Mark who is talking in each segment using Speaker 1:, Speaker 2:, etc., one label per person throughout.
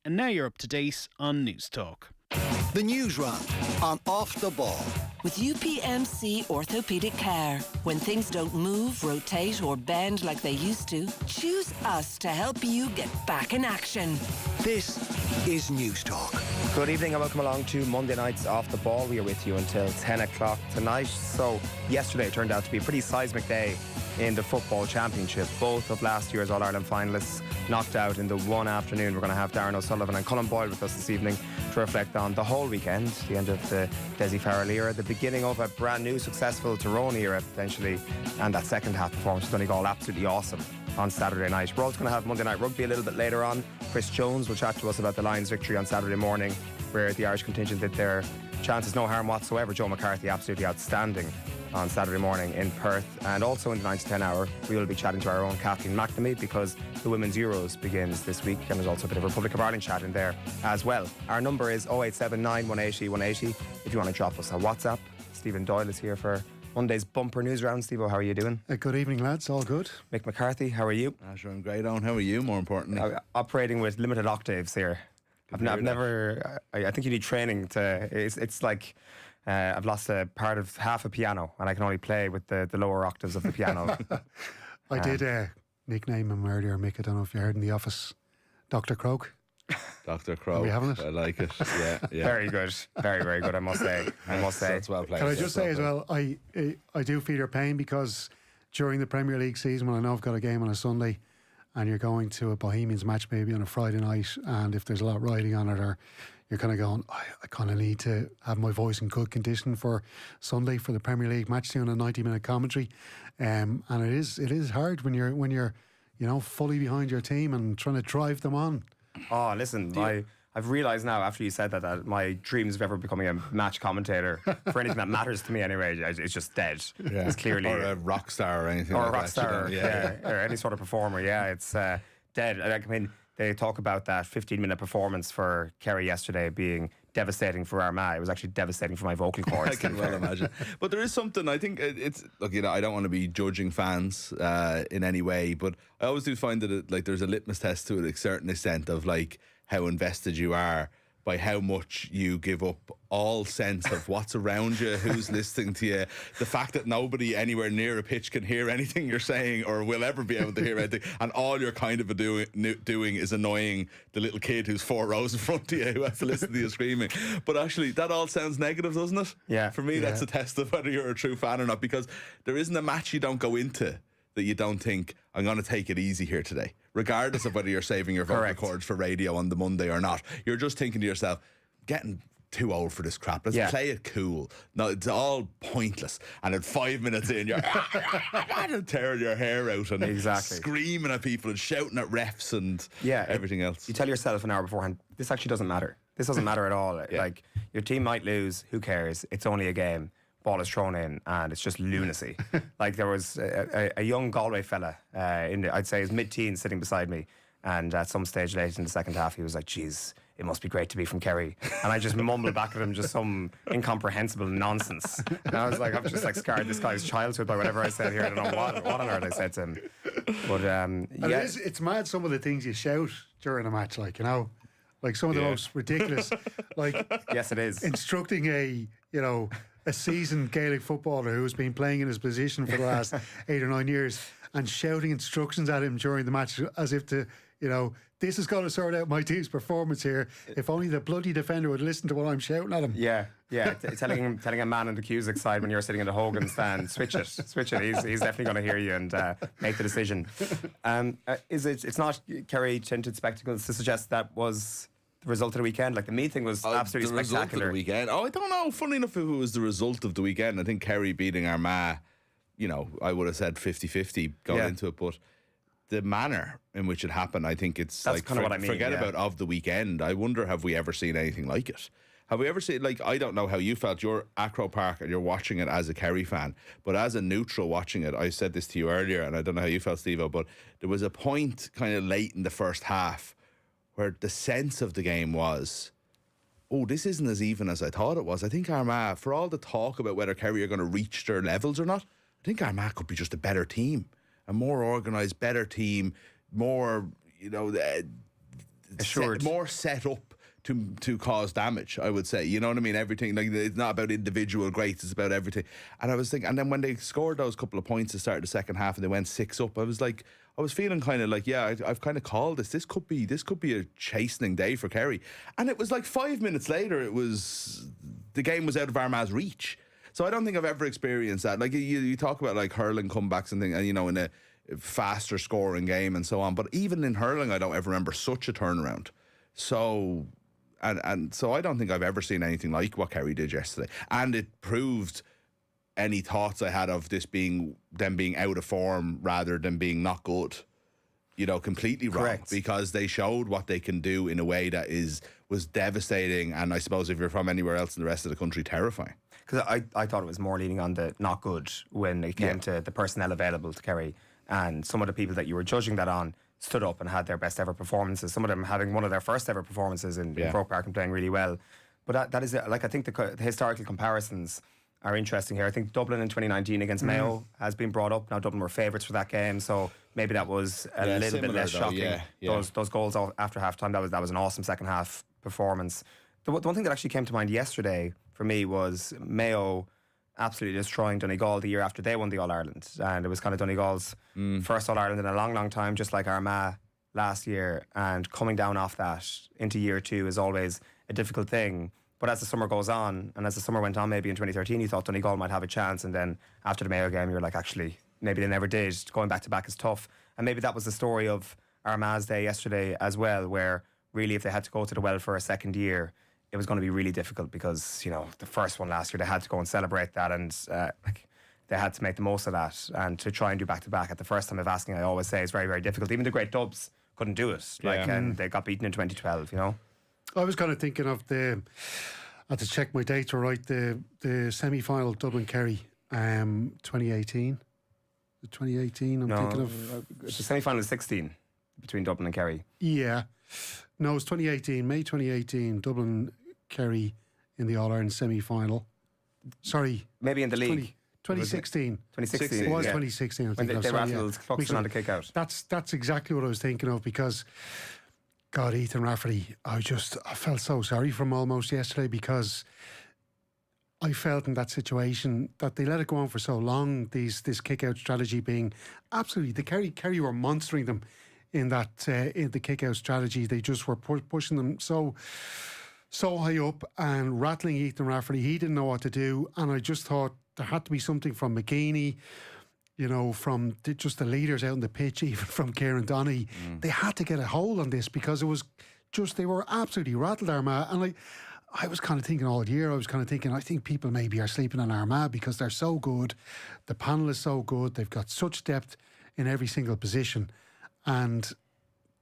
Speaker 1: And now you're up to date on News Talk.
Speaker 2: The Newsround on Off the Ball.
Speaker 3: With UPMC Orthopaedic Care. When things don't move, rotate or bend like they used to, choose us to help you get back in action.
Speaker 2: This is News Talk.
Speaker 4: Good evening and welcome along to Monday night's Off the Ball. We are with you until 10 o'clock tonight. So yesterday turned out to be a pretty seismic day in the Football Championship. Both of last year's All-Ireland finalists knocked out in the one afternoon. We're going to have Darren O'Sullivan and Colin Boyle with us this evening to reflect on the whole weekend, the end of the Dessie Farrell era, the beginning of a brand new successful Tyrone era potentially, and that second half performance was Donegal absolutely awesome on Saturday night. We're also going to have Monday Night Rugby a little bit later on. Chris Jones will chat to us about the Lions' victory on Saturday morning, where the Irish contingent did their chances no harm whatsoever. Joe McCarthy absolutely outstanding on Saturday morning in Perth. And also in the 9 to 10 hour, we will be chatting to our own Kathleen McNamee because the Women's Euros begins this week, and there's also a bit of Republic of Ireland chat in there as well. Our number is 0879 180 180 if you want to drop us a WhatsApp. Stephen Doyle is here for Monday's bumper news round. Steve, how are you doing?
Speaker 5: Good evening, lads. All good.
Speaker 4: Mick McCarthy, how are you?
Speaker 6: Sure, I'm great, Owen. How are you, more importantly?
Speaker 4: Operating with limited octaves here. I've never... I think you need training to... It's like... I've lost a part of half a piano and I can only play with the lower octaves of the piano.
Speaker 5: I did nickname him earlier, Mick. I don't know if you heard in the office. Dr. Croak.
Speaker 6: Dr. Croak.
Speaker 5: Are we having it?
Speaker 6: I like it. Yeah.
Speaker 4: Very good. Very, very good, I must say.
Speaker 6: That's well played.
Speaker 5: Can I just say as well, I do feel your pain because during the Premier League season, when I know I've got a game on a Sunday and you're going to a Bohemians match maybe on a Friday night, and if there's a lot riding on it, or you're kind of going, I kind of need to have my voice in good condition for Sunday for the Premier League match doing a 90-minute commentary, and it is hard when you're fully behind your team and trying to drive them on.
Speaker 4: Oh, listen, I've realised now after you said that my dreams of ever becoming a match commentator for anything that matters to me anyway, it's just dead. Yeah. It's clearly
Speaker 6: or a rock star or anything.
Speaker 4: Or
Speaker 6: like
Speaker 4: a rock
Speaker 6: that,
Speaker 4: star, or any sort of performer. Yeah, it's dead. I mean, they talk about that 15-minute performance for Kerry yesterday being devastating for Armagh. It was actually devastating for my vocal cords.
Speaker 6: I can well imagine. But there is something, I think it's, look, I don't want to be judging fans in any way, but I always do find that there's a litmus test to a certain extent of how invested you are by how much you give up all sense of what's around you, who's listening to you, the fact that nobody anywhere near a pitch can hear anything you're saying or will ever be able to hear anything, and all you're kind of doing is annoying the little kid who's 4 rows in front of you who has to listen to you screaming. But actually, that all sounds negative, doesn't it?
Speaker 4: Yeah.
Speaker 6: For me, that's a test of whether you're a true fan or not, because there isn't a match you don't go into that you don't think, I'm going to take it easy here today, regardless of whether you're saving your vocal cords for radio on the Monday or not. You're just thinking to yourself, getting too old for this crap. Let's play it cool. No, it's all pointless. And at 5 minutes in, you're tearing your hair out and screaming at people and shouting at refs and everything else.
Speaker 4: You tell yourself an hour beforehand, this actually doesn't matter. This doesn't matter at all. Like, your team might lose, who cares? It's only a game. Ball is thrown in and it's just lunacy. Like, there was a young Galway fella I'd say his mid-teens sitting beside me, and at some stage late in the second half he was like, geez, it must be great to be from Kerry. And I just mumbled back at him just some incomprehensible nonsense. And I was like, I've just scarred this guy's childhood by whatever I said here. I don't know what on earth I said to him. But
Speaker 5: it's mad some of the things you shout during a match, like some of the most ridiculous,
Speaker 4: yes, it is,
Speaker 5: instructing a seasoned Gaelic footballer who's been playing in his position for the last 8 or 9 years and shouting instructions at him during the match as if to, this is going to sort out my team's performance here. If only the bloody defender would listen to what I'm shouting at him.
Speaker 4: Yeah. telling a man on the Cusack side when you're sitting in the Hogan stand, switch it. He's definitely going to hear you and make the decision. It's not Kerry tinted spectacles to suggest that was the result of the weekend. Like, the Meath thing was absolutely
Speaker 6: the
Speaker 4: spectacular.
Speaker 6: Result of the weekend. I don't know. Funny enough, if it was the result of the weekend, I think Kerry beating Armagh, I would have said 50-50 going into it, but the manner in which it happened, I think it's
Speaker 4: that's kind of what I mean.
Speaker 6: Forget about of the weekend. I wonder, have we ever seen anything like it? Have we ever seen, I don't know how you felt. You're at Croke Park and you're watching it as a Kerry fan, but as a neutral watching it, I said this to you earlier, and I don't know how you felt, Steve-O, but there was a point kind of late in the first half where the sense of the game was, this isn't as even as I thought it was. I think Armagh, for all the talk about whether Kerry are going to reach their levels or not, I think Armagh could be just a better team, a more organised, better team, more,
Speaker 4: assured,
Speaker 6: more set up to cause damage, I would say. You know what I mean? Everything, like, it's not about individual greats, it's about everything. And I was thinking, and then when they scored those couple of points to start the second half and they went 6 up, I was feeling kind of like, yeah, I've kind of called this. This could be a chastening day for Kerry. And it was like 5 minutes later, the game was out of Armagh's reach. So I don't think I've ever experienced that. Like, you talk about like hurling comebacks and things, and, you know, in a faster scoring game and so on. But even in hurling, I don't ever remember such a turnaround. So, and so I don't think I've ever seen anything like what Kerry did yesterday. And it proved any thoughts I had of them being out of form rather than being not good, you know, completely wrong.
Speaker 4: Correct.
Speaker 6: Because they showed what they can do in a way that was devastating, and I suppose if you're from anywhere else in the rest of the country, terrifying.
Speaker 4: Because I thought it was more leaning on the not good when it came to the personnel available to Kerry, and some of the people that you were judging that on stood up and had their best ever performances. Some of them having one of their first ever performances in Croke Park and playing really well. But that is, like, I think the historical comparisons are interesting here. I think Dublin in 2019 against Mayo has been brought up. Now, Dublin were favourites for that game, so maybe that was a little bit less shocking. Those goals after half time, that was an awesome second half performance. The one thing that actually came to mind yesterday for me was Mayo absolutely destroying Donegal the year after they won the All-Ireland, and it was kind of Donegal's first All-Ireland in a long, long time, just like Armagh last year, and coming down off that into year 2 is always a difficult thing. But as the summer goes on, and as the summer went on, maybe in 2013, you thought Donegal might have a chance, and then after the Mayo game, you were like, actually, maybe they never did. Going back to back is tough. And maybe that was the story of Armagh's day yesterday as well, where really if they had to go to the well for a second year, it was going to be really difficult because, you know, the first one last year, they had to go and celebrate that, and they had to make the most of that. And to try and do back to back at the first time of asking, I always say, is very, very difficult. Even the great Dubs couldn't do it. And they got beaten in 2012, you know.
Speaker 5: I was kind of thinking of I had to check my dates were right, the semi-final Dublin-Kerry 2018. The 2018, thinking of...
Speaker 4: The semi-final is 16 between Dublin and Kerry.
Speaker 5: Yeah. No, it's 2018, May 2018, Dublin-Kerry in the All-Ireland semi-final. Sorry.
Speaker 4: Maybe in the league.
Speaker 5: 2016.
Speaker 4: 2016.
Speaker 5: It was 2016. I think
Speaker 4: when they rattled Cluxton on the kick-out.
Speaker 5: That's exactly what I was thinking of, because... God, Ethan Rafferty, I felt so sorry for him almost yesterday, because I felt in that situation that they let it go on for so long, this kick-out strategy being absolutely... The Kerry were monstering them in that in the kick-out strategy. They just were pushing them so high up and rattling Ethan Rafferty. He didn't know what to do, and I just thought there had to be something from McGeeney, you know, from just the leaders out on the pitch, even from Kieran Donaghy. They had to get a hold on this, because it was just, they were absolutely rattled, Armagh. And I was kind of thinking all year, I think people maybe are sleeping on Armagh because they're so good. The panel is so good. They've got such depth in every single position. And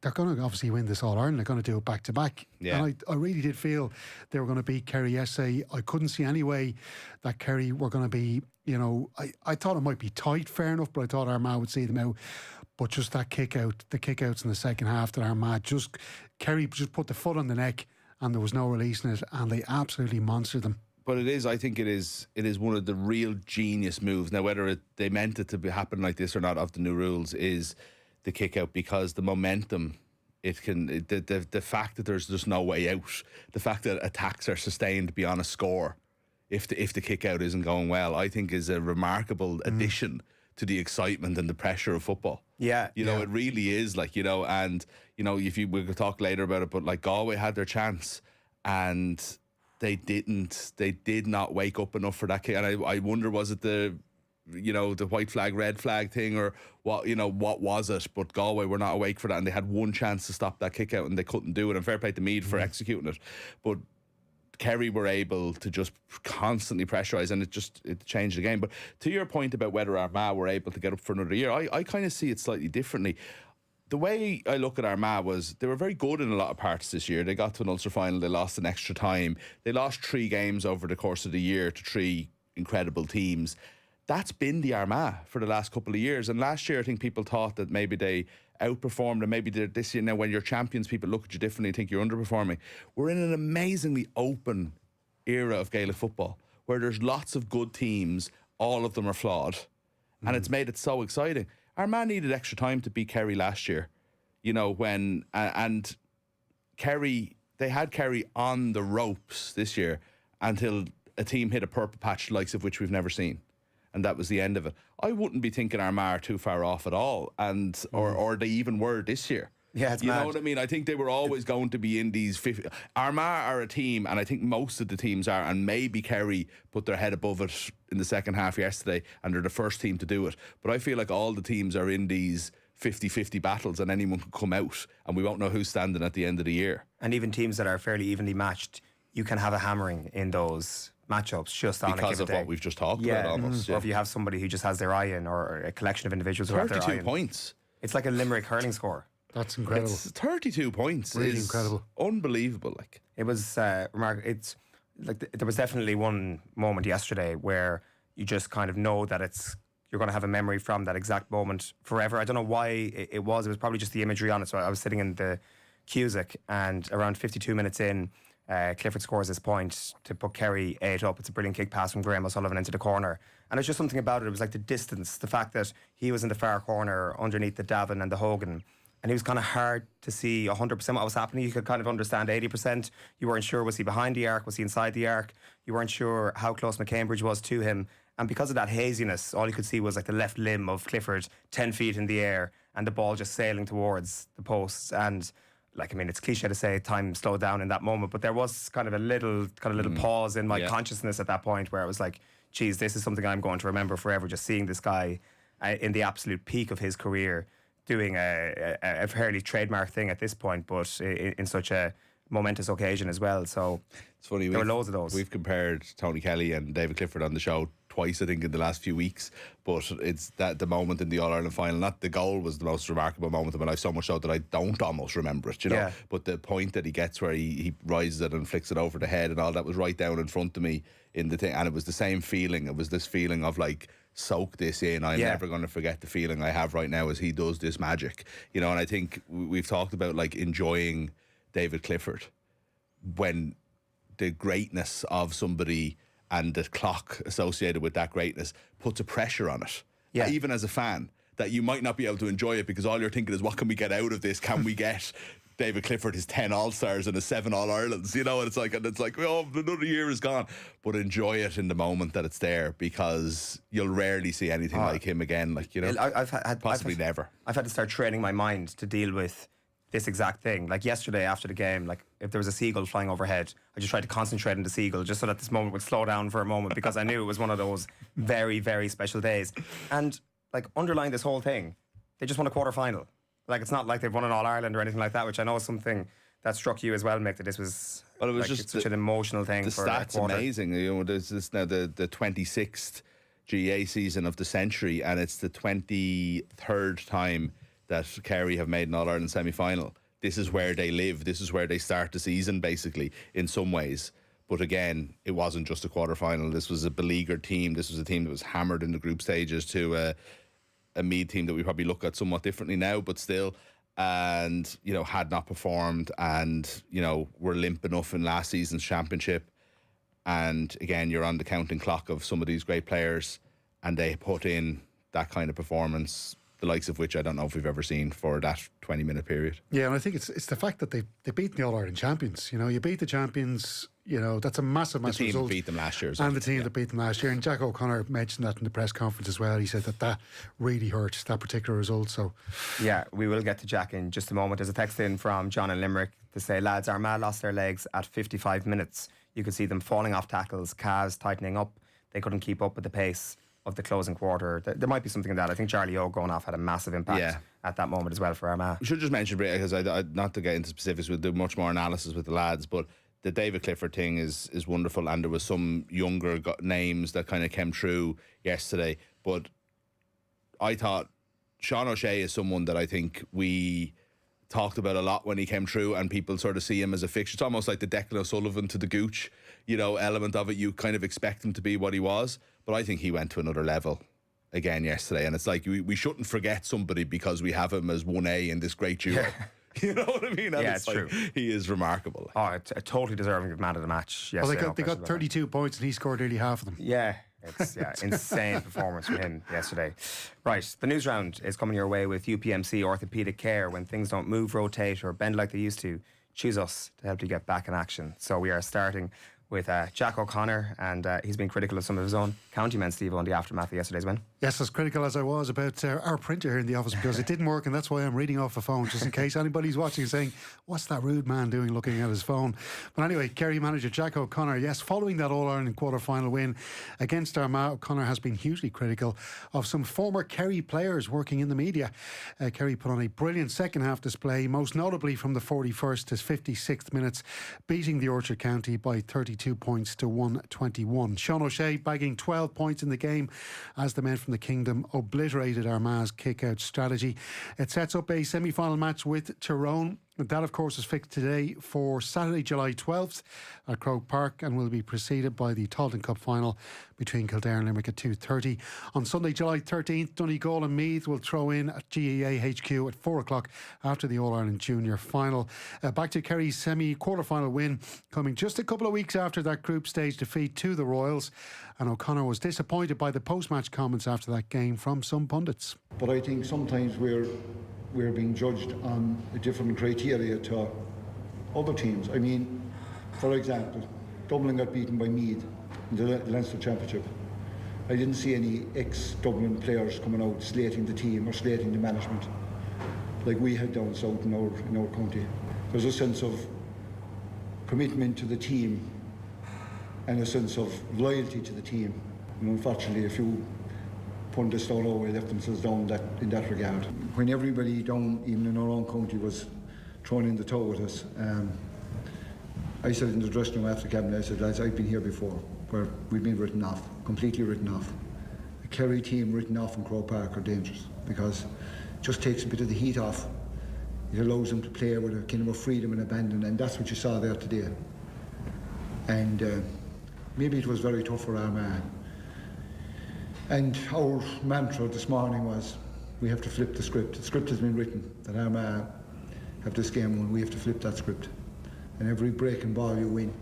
Speaker 5: they're going to obviously win this All-Ireland. They're going to do it back to back.
Speaker 6: Yeah.
Speaker 5: And I really did feel they were going to beat Kerry yesterday. I couldn't see any way that Kerry were going to be, you know, I thought it might be tight, fair enough, but I thought Armagh would see them out. But just that the kick-outs in the second half that Armagh Kerry just put the foot on the neck, and there was no releasing it, and they absolutely monstered them.
Speaker 6: But I think it is one of the real genius moves. Now, whether they meant it to happen like this or not, of the new rules, is the kick out, because the momentum, the fact that there's just no way out, the fact that attacks are sustained beyond a score if the kick out isn't going well, I think is a remarkable addition to the excitement and the pressure of football.
Speaker 4: Yeah.
Speaker 6: You know, it really is, like, you know, and, you know, we'll talk later about it, but like Galway had their chance and they did not wake up enough for that kick. And I wonder, was it the white flag, red flag thing, or what was it? But Galway were not awake for that, and they had one chance to stop that kick out and they couldn't do it. And fair play to Meath for executing it. But Kerry were able to just constantly pressurise, and it changed the game. But to your point about whether Armagh were able to get up for another year, I kind of see it slightly differently. The way I look at Armagh was they were very good in a lot of parts this year. They got to an Ulster final, they lost in extra time. They lost 3 games over the course of the year to 3 incredible teams. That's been the Armagh for the last couple of years. And last year, I think people thought that maybe they outperformed, and maybe this year, now when you're champions, people look at you differently and think you're underperforming. We're in an amazingly open era of Gaelic football where there's lots of good teams, all of them are flawed, and it's made it so exciting. Armagh needed extra time to beat Kerry last year, you know, when and Kerry, they had Kerry on the ropes this year until a team hit a purple patch, the likes of which we've never seen. And that was the end of it. I wouldn't be thinking Armagh are too far off at all, and or they even were this year.
Speaker 4: Yeah, it's
Speaker 6: you
Speaker 4: mad.
Speaker 6: know what I mean? I think they were always going to be in these 50. Armagh are a team, and I think most of the teams are, and maybe Kerry put their head above it in the second half yesterday, and they're the first team to do it. But I feel like all the teams are in these 50-50 battles, and anyone could come out, and we won't know who's standing at the end of the year.
Speaker 4: And even teams that are fairly evenly matched, you can have a hammering in those matchups just on a given
Speaker 6: Because of
Speaker 4: day.
Speaker 6: what we've just talked about, almost.
Speaker 4: Or if you have somebody who just has their eye in, or a collection of individuals who have their eye
Speaker 6: 32
Speaker 4: in.
Speaker 6: points.
Speaker 4: It's like a Limerick hurling score.
Speaker 5: That's incredible.
Speaker 6: It's 32 points.
Speaker 5: Really
Speaker 6: is
Speaker 5: incredible.
Speaker 6: Unbelievable. Like,
Speaker 4: It was remarkable. It's like there was definitely one moment yesterday where you just kind of know that you're going to have a memory from that exact moment forever. I don't know why it was. It was probably just the imagery on it. So I was sitting in the Cusack, and around 52 minutes in, Clifford scores this point to put Kerry 8 up. It's a brilliant kick pass from Graham O'Sullivan into the corner. And it's just something about it. It was like the distance, the fact that he was in the far corner underneath the Davin and the Hogan. And it was kind of hard to see 100% what was happening. You could kind of understand 80%. You weren't sure, was he behind the arc? Was he inside the arc? You weren't sure how close McCambridge was to him. And because of that haziness, all you could see was like the left limb of Clifford 10 feet in the air and the ball just sailing towards the posts. And like, I mean, it's cliche to say time slowed down in that moment, but there was kind of a little pause in my consciousness at that point where it was like, geez, this is something I'm going to remember forever, just seeing this guy in the absolute peak of his career doing a fairly trademark thing at this point, but in such a momentous occasion as well. So
Speaker 6: it's funny.
Speaker 4: There were loads of those.
Speaker 6: We've compared Tony Kelly and David Clifford on the show twice, I think, in the last few weeks. But it's that the moment in the All Ireland final, not the goal was the most remarkable moment of my life, so much so that I don't almost remember it, you know.
Speaker 4: Yeah.
Speaker 6: But the point that he gets where he rises it and flicks it over the head and all that was right down in front of me in the thing, and it was the same feeling. It was this feeling of like, soak this in. I'm never going to forget the feeling I have right now as he does this magic, you know. And I think we've talked about like enjoying David Clifford when the greatness of somebody and the clock associated with that greatness puts a pressure on it.
Speaker 4: Yeah.
Speaker 6: Even as a fan, that you might not be able to enjoy it because all you're thinking is, what can we get out of this? Can we get David Clifford his 10 All-Stars and his 7 All-Irelands, you know? And it's like, oh, another year is gone. But enjoy it in the moment that it's there, because you'll rarely see anything like him again. Like, you know, possibly never.
Speaker 4: I've had to start training my mind to deal with this exact thing. Like yesterday after the game, like if there was a seagull flying overhead, I just tried to concentrate on the seagull just so that this moment would slow down for a moment, because I knew it was one of those very, very special days. And like underlying this whole thing, they just won a quarter final. Like, it's not like they've won an All-Ireland or anything like that, which I know is something that struck you as well, Mick, that this was,
Speaker 6: well, it was
Speaker 4: like,
Speaker 6: just
Speaker 4: it's such an emotional thing.
Speaker 6: The
Speaker 4: for
Speaker 6: stats
Speaker 4: a quarter.
Speaker 6: amazing. You know, there's this now the 26th GA season of the century, and it's the 23rd time that Kerry have made an All-Ireland semi-final. This is where they live. This is where they start the season, basically, in some ways. But again, it wasn't just a quarter-final. This was a beleaguered team. This was a team that was hammered in the group stages to a Meath team that we probably look at somewhat differently now, but still, and, you know, had not performed, and, you know, were limp enough in last season's championship. And again, you're on the counting clock of some of these great players, and they put in that kind of performance, the likes of which I don't know if we've ever seen for that 20-minute period.
Speaker 5: Yeah, and I think it's the fact that they beat the All-Ireland champions. You know, you beat the champions, you know, that's a massive
Speaker 6: The team
Speaker 5: result.
Speaker 6: that beat them last year.
Speaker 5: And the team that beat them last year. And Jack O'Connor mentioned that in the press conference as well. He said that really hurt, that particular result. So,
Speaker 4: yeah, we will get to Jack in just a moment. There's a text in from John in Limerick to say, lads, Armagh lost their legs at 55 minutes. You could see them falling off tackles, calves tightening up. They couldn't keep up with the pace of the closing quarter. There might be something in that. I think Charlie O going off had a massive impact at that moment as well for Armagh.
Speaker 6: We should just mention, because I not to get into specifics, we'll do much more analysis with the lads, but the David Clifford thing is wonderful, and there was some younger names that kind of came through yesterday, but I thought Sean O'Shea is someone that I think we talked about a lot when he came through, and people sort of see him as a fixture. It's almost like the Declan O'Sullivan to the Gooch, you know, element of it. You kind of expect him to be what he was, but I think he went to another level again yesterday, and it's like we shouldn't forget somebody because we have him as 1A in this great duo. You know what I mean? And
Speaker 4: yeah, it's
Speaker 6: like,
Speaker 4: true.
Speaker 6: He is remarkable.
Speaker 4: Oh, a totally deserving man of the match.
Speaker 5: well,
Speaker 4: Yesterday,
Speaker 5: they got 32 points and he scored nearly half of them.
Speaker 4: Yeah, it's insane performance from him yesterday. Right, the news round is coming your way with UPMC Orthopaedic Care. When things don't move, rotate, or bend like they used to, choose us to help you get back in action. So we are starting with Jack O'Connor, and he's been critical of some of his own county men, Steve, on the aftermath of yesterday's win.
Speaker 5: Yes, as critical as I was about our printer here in the office, because it didn't work, and that's why I'm reading off a phone, just in case anybody's watching and saying, what's that rude man doing looking at his phone? But anyway, Kerry manager Jack O'Connor, yes, following that All-Ireland quarter-final win against Armagh, O'Connor has been hugely critical of some former Kerry players working in the media. Kerry put on a brilliant second-half display, most notably from the 41st to 56th minutes, beating the Orchard County by 32 points to 121. Sean O'Shea bagging 12 points in the game as the men from the Kingdom obliterated Armagh's kick-out strategy. It sets up a semi-final match with Tyrone. That, of course, is fixed today for Saturday, July 12th at Croke Park, and will be preceded by the Talton Cup final between Kildare and Limerick at 2:30. On Sunday, July 13th, Donegal and Meath will throw in at GEA HQ at 4 o'clock after the All-Ireland Junior final. Back to Kerry's semi-quarter-final win, coming just a couple of weeks after that group stage defeat to the Royals. And O'Connor was disappointed by the post-match comments after that game from some pundits.
Speaker 7: But I think sometimes we're being judged on a different criteria to other teams. I mean, for example, Dublin got beaten by Meath in the Leinster Championship. I didn't see any ex-Dublin players coming out slating the team or slating the management like we had down south in our county. There's a sense of commitment to the team and a sense of loyalty to the team. And unfortunately, a few pundits down our way left themselves down in that regard. When everybody down, even in our own county, was thrown in the towel with us, I said in the dressing room after the cabin, I said, lads, I've been here before, where we've been written off, completely written off. A Kerry team written off in Croke Park are dangerous, because it just takes a bit of the heat off. It allows them to play with a kind of a freedom and abandon, and that's what you saw there today. And maybe it was very tough for Armagh. And our mantra this morning was, we have to flip the script. The script has been written, that Armagh have this game won. We have to flip that script. And every breaking ball you win,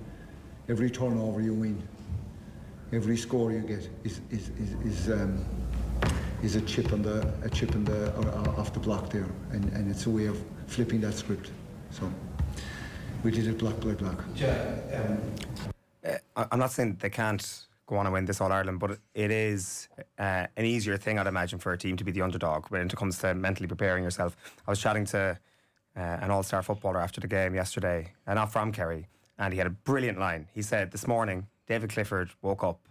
Speaker 7: every turnover you win, every score you get is a chip on the off the block there, and it's a way of flipping that script. So we did it block by block.
Speaker 4: I'm not saying they can't go on and win this All-Ireland, but it is an easier thing, I'd imagine, for a team to be the underdog when it comes to mentally preparing yourself. I was chatting to an all-star footballer after the game yesterday, not from Kerry, and he had a brilliant line. He said, this morning, David Clifford woke up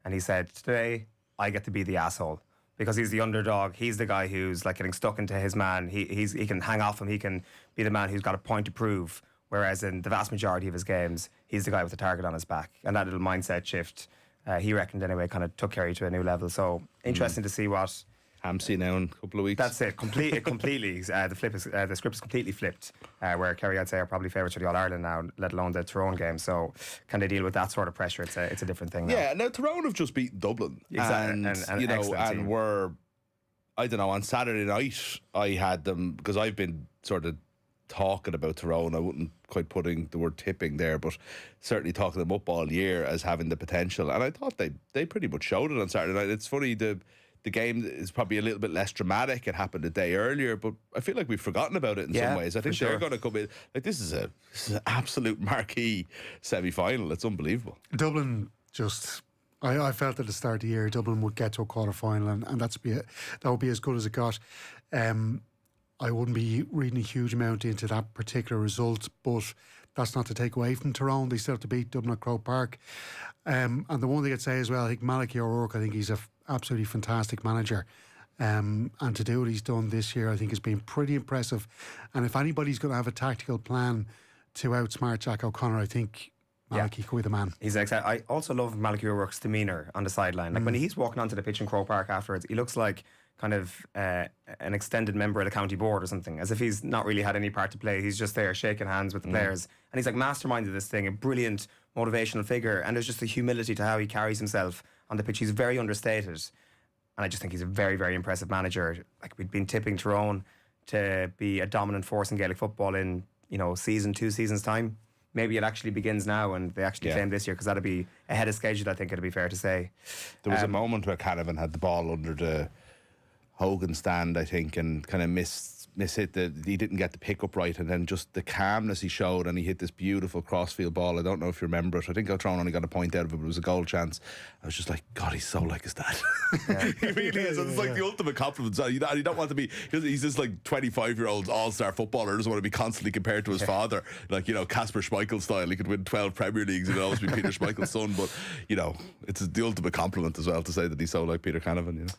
Speaker 4: and he said, today, I get to be the asshole. Because he's the underdog, he's the guy who's like getting stuck into his man. He can hang off him, he can be the man who's got a point to prove. Whereas in the vast majority of his games, he's the guy with the target on his back. And that little mindset shift, he reckoned anyway, kind of took Kerry to a new level. So interesting to see what
Speaker 6: Hampsey now in a couple of weeks.
Speaker 4: That's it. Completely. The script is completely flipped. Where Kerry, I'd say, are probably favourites for the All Ireland now, let alone the Tyrone game. So can they deal with that sort of pressure? It's a different thing now.
Speaker 6: Yeah. Now Tyrone have just beaten Dublin,
Speaker 4: exactly.
Speaker 6: and you know, and were, I don't know, on Saturday night I had them, because I've been sort of talking about Tyrone. I wouldn't quite putting the word tipping there, but certainly talking them up all year as having the potential. And I thought they pretty much showed it on Saturday night. It's funny, the game is probably a little bit less dramatic. It happened a day earlier, but I feel like we've forgotten about it in some ways. I think they're going to come in like this is an absolute marquee semi-final. It's unbelievable.
Speaker 5: Dublin just, I felt at the start of the year Dublin would get to a quarter final, and that would be as good as it got. I wouldn't be reading a huge amount into that particular result, but that's not to take away from Tyrone. They still have to beat Dublin at Croke Park. And the one thing I'd say as well, I think Malachy O'Rourke, I think he's an absolutely fantastic manager. And to do what he's done this year, I think has been pretty impressive. And if anybody's going to have a tactical plan to outsmart Jack O'Connor, I think Malachy could be the man.
Speaker 4: He's I also love Malachy O'Rourke's demeanour on the sideline. Like when he's walking onto the pitch in Croke Park afterwards, he looks like kind of an extended member of the county board or something, as if he's not really had any part to play. He's just there shaking hands with the players, and he's like masterminded this thing, a brilliant motivational figure, and there's just a humility to how he carries himself on the pitch. He's very understated, and I just think he's a very, very impressive manager. Like we've been tipping Tyrone to be a dominant force in Gaelic football in 2 seasons time. Maybe it actually begins now, and they actually claim this year, because that'd be ahead of schedule, I think it'd be fair to say.
Speaker 6: There was a moment where Canavan had the ball under the Hogan stand, I think, and kind of missed he didn't get the pickup right, and then just the calmness he showed, and he hit this beautiful crossfield ball. I don't know if you remember it. I think O'Trone only got a point out of it, but it was a goal chance. I was just like, God, he's so like his dad. Yeah. He really is. It's like the ultimate compliment. You don't want to be. He's this like 25-year-old all-star footballer. He doesn't want to be constantly compared to his father, like Casper Schmeichel style. He could win 12 Premier Leagues and he'd always be Peter Schmeichel's son. But it's the ultimate compliment as well to say that he's so like Peter Canavan.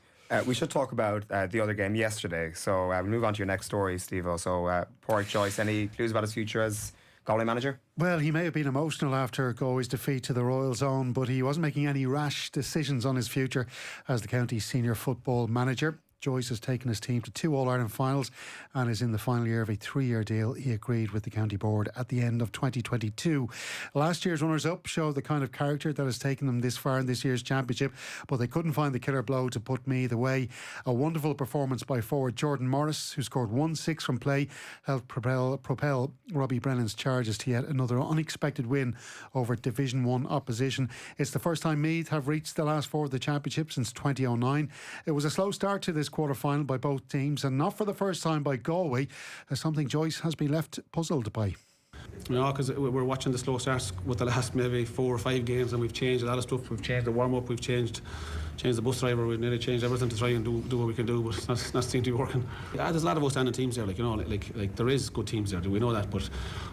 Speaker 4: We should talk about the other game yesterday. So we'll move on to your next story, Steve-O. So Pádraig Joyce, any clues about his future as Galway manager?
Speaker 5: Well, he may have been emotional after Galway's defeat to the Royal Zone, but he wasn't making any rash decisions on his future as the county's senior football manager. Joyce has taken his team to 2 All-Ireland finals and is in the final year of a 3-year deal he agreed with the county board at the end of 2022. Last year's runners-up showed the kind of character that has taken them this far in this year's championship, but they couldn't find the killer blow to put Meath away. A wonderful performance by forward Jordan Morris, who scored 1-6 from play, helped propel Robbie Brennan's charges to yet another unexpected win over Division 1 opposition. It's the first time Meath have reached the last 4 of the championship since 2009. It was a slow start to this quarter-final by both teams, and not for the first time by Galway, something Joyce has been left puzzled by.
Speaker 8: Because we're watching the slow starts with the last maybe 4 or 5 games, and we've changed a lot of stuff. We've changed the warm-up, we've changed the bus driver, we've nearly changed everything to try and do what we can do, but it's not seem to be working. Yeah, there's a lot of outstanding teams there, like there is good teams there, we know that, but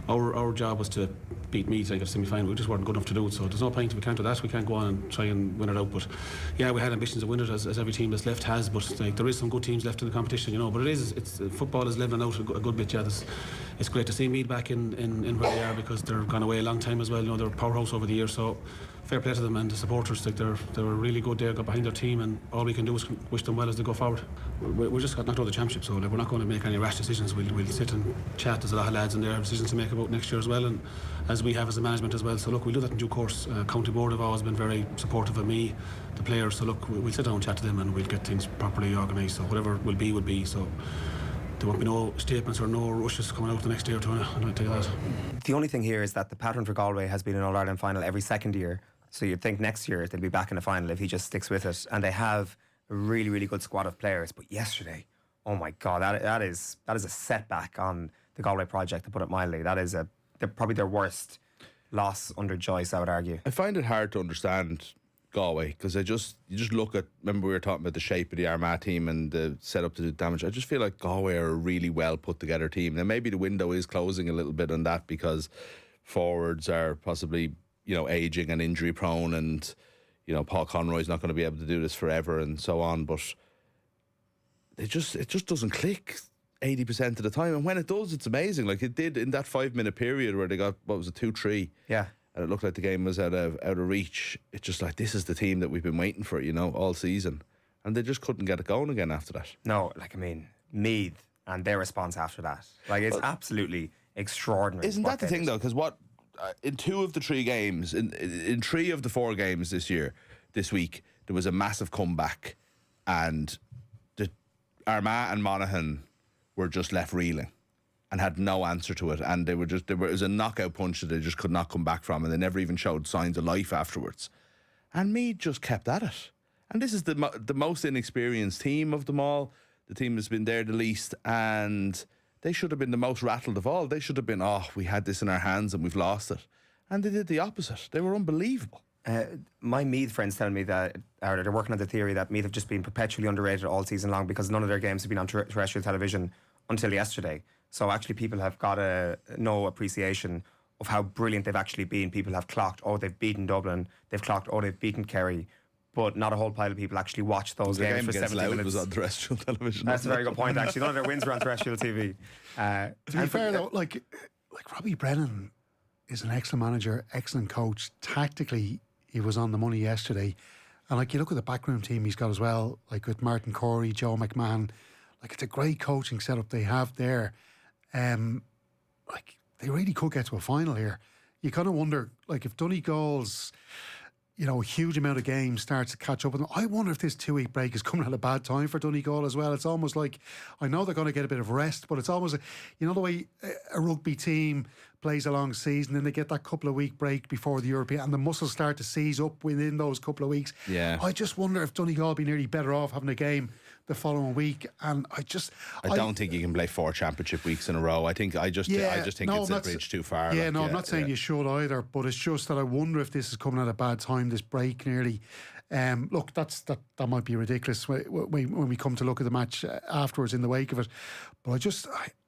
Speaker 8: our job was to beat Meath at the semi-final. We just weren't good enough to do it, so there's no point if we can't do that. We can't go on and try and win it out, but yeah, we had ambitions to win it as every team that's left has, but there is some good teams left in the competition, but football is leveling out a good bit. It's great to see Meath back in where they are, because they're gone away a long time as well. They're a powerhouse over the years, so fair play to them, and the supporters, they were really good there, got behind their team, and all we can do is wish them well as they go forward. We just got knocked out of the championship, so we're not going to make any rash decisions. We'll sit and chat. There's a lot of lads in there have decisions to make about next year as well, and as we have as a management as well. So look, we'll do that in due course. County board have always been very supportive of me, the players, so look, we'll sit down and chat to them, and we'll get things properly organised, so whatever will be, so there won't be no statements or no rushes coming out the next day or two, and I'll tell you that.
Speaker 4: The only thing here is that the pattern for Galway has been an All-Ireland final every second year, so you'd think next year they'll be back in the final if he just sticks with it, and they have a really, really good squad of players. But yesterday, oh my God, that is a setback on the Galway project, to put it mildly. That is probably their worst loss under Joyce, I would argue.
Speaker 6: I find it hard to understand Galway, because you just look at, remember we were talking about the shape of the Armagh team and the set up to do damage. I just feel like Galway are a really well put together team. Now maybe the window is closing a little bit on that, because forwards are possibly aging and injury prone, and Paul Conroy's not going to be able to do this forever and so on, but it just doesn't click 80% of the time, and when it does, it's amazing. Like it did in that 5-minute period where they got, what was it, 2-3,
Speaker 4: yeah, and
Speaker 6: it looked like the game was out of reach. It's just like, this is the team that we've been waiting for all season, and they just couldn't get it going again after that.
Speaker 4: No, Meath and their response after that, it's absolutely extraordinary.
Speaker 6: Isn't that the thing though? Because in 2 of the 3 games, in 3 of the 4 games this week, there was a massive comeback, and the Armagh and Monaghan were just left reeling and had no answer to it, and it was a knockout punch that they just could not come back from, and they never even showed signs of life afterwards. And Meath just kept at it, and this is the most inexperienced team of them all, the team that's been there the least, and they should have been the most rattled of all. They should have been, we had this in our hands and we've lost it. And they did the opposite. They were unbelievable.
Speaker 4: My Meath friends tell me that they're working on the theory that Meath have just been perpetually underrated all season long, because none of their games have been on terrestrial television until yesterday. So actually people have got no appreciation of how brilliant they've actually been. People have clocked, they've beaten Dublin. They've clocked, they've beaten Kerry. But not a whole pile of people actually watch those games for 70 minutes.
Speaker 6: Was on terrestrial television.
Speaker 4: That's a very good point, actually. None of their wins were on terrestrial TV.
Speaker 5: To be fair, though, like Robbie Brennan is an excellent manager, excellent coach. Tactically, he was on the money yesterday. And you look at the backroom team he's got as well, like with Martin Corey, Joe McMahon. It's a great coaching setup they have there. They really could get to a final here. You kind of wonder, if Donegal's a huge amount of games starts to catch up with them. I wonder if this 2-week break is coming at a bad time for Donegal as well. It's almost like, I know they're going to get a bit of rest, but it's almost, the way a rugby team plays a long season, then they get that couple of week break before the European, and the muscles start to seize up within those couple of weeks.
Speaker 6: Yeah.
Speaker 5: I just wonder if Donegal will be nearly better off having a game the following week. And I
Speaker 6: don't think you can play 4 championship weeks in a row. I just think it's a bridge too far.
Speaker 5: I'm not saying you should either, but it's just that I wonder if this is coming at a bad time, this break nearly. Look, that might be ridiculous when we come to look at the match afterwards in the wake of it. But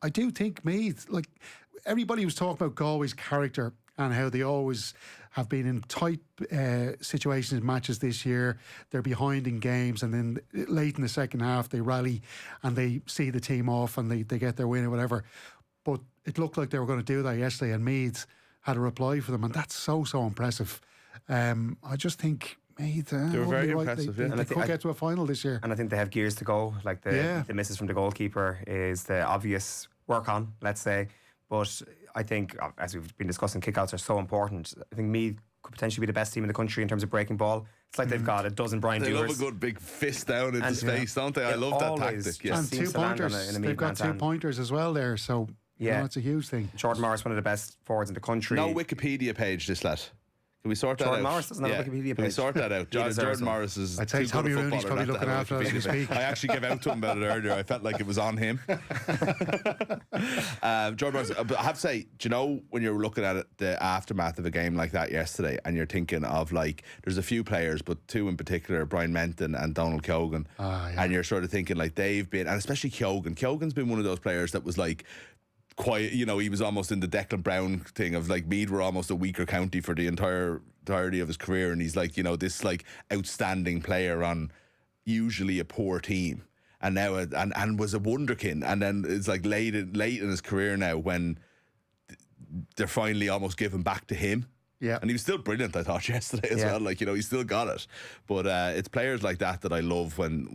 Speaker 5: I do think Meath, like everybody was talking about Galway's character and how they always have been in tight situations in matches this year. They're behind in games, and then late in the second half they rally and they see the team off and they get their win or whatever. But it looked like they were going to do that yesterday, and Meath had a reply for them, and that's so impressive. I just think Meath,
Speaker 6: they were very impressive.
Speaker 5: They could get to a final this year,
Speaker 4: and I think they have gears to go. Like the misses from the goalkeeper is the obvious work on, let's say. But I think, as we've been discussing, kickouts are so important. I think Meath could potentially be the best team in the country in terms of breaking ball. It's like they've got a dozen Brian
Speaker 6: They
Speaker 4: Dewars.
Speaker 6: love a good big fist down into space, don't they? I love that tactic. Yes.
Speaker 5: And 2 pointers. They've got 2 pointers as well there, so it's a huge thing.
Speaker 4: Jordan Morris, one of the best forwards in the country.
Speaker 6: No Wikipedia page, this lad. Can we sort that
Speaker 4: Jordan
Speaker 6: out?
Speaker 4: Morris doesn't have a Wikipedia page.
Speaker 6: Can we sort that out? Jordan Morris is.
Speaker 5: I'd say Tommy Rooney's probably looking after as we speak.
Speaker 6: I actually gave out to him about it earlier. I felt like it was on him. Jordan Morris, but I have to say, do you know when you're looking at it, the aftermath of a game like that yesterday, and you're thinking of like, there's a few players, but 2 in particular, Brian Menton and Donald Keoghan, and you're sort of thinking like they've been, and especially Keoghan. Keoghan's been one of those players that was like, quiet, he was almost in the Declan Brown thing of like Meath were almost a weaker county for the entirety of his career, and he's like this like outstanding player on usually a poor team, and now and was a wonderkin, and then it's like late in his career now when they're finally almost giving back to him. Yeah, and he was still brilliant, I thought, yesterday as well. Like, he still got it. But it's players like that I love when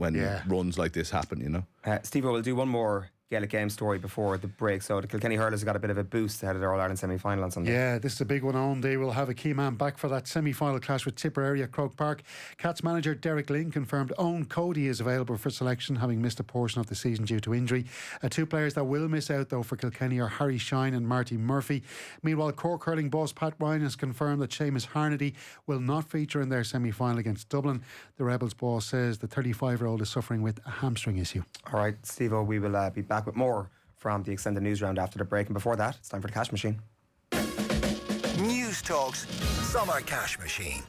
Speaker 6: runs like this happen.
Speaker 4: Steve, we'll do one more Gaelic game story before the break. So the Kilkenny hurlers have got a bit of a boost ahead of their All-Ireland semi-final on Sunday.
Speaker 5: Yeah, this is a big one on. They will have a key man back for that semi-final clash with Tipperary at Croke Park. Cats manager Derek Lynn confirmed Owen Cody is available for selection, having missed a portion of the season due to injury. 2 players that will miss out though for Kilkenny are Harry Shine and Marty Murphy. Meanwhile, Cork hurling boss Pat Ryan has confirmed that Seamus Harnedy will not feature in their semi-final against Dublin. The Rebels boss says the 35-year-old is suffering with a hamstring issue.
Speaker 4: All right, Steve-O, we will be back with more from the extended news round after the break, and before that, it's time for the cash machine.
Speaker 2: News Talk's Summer Cash Machine.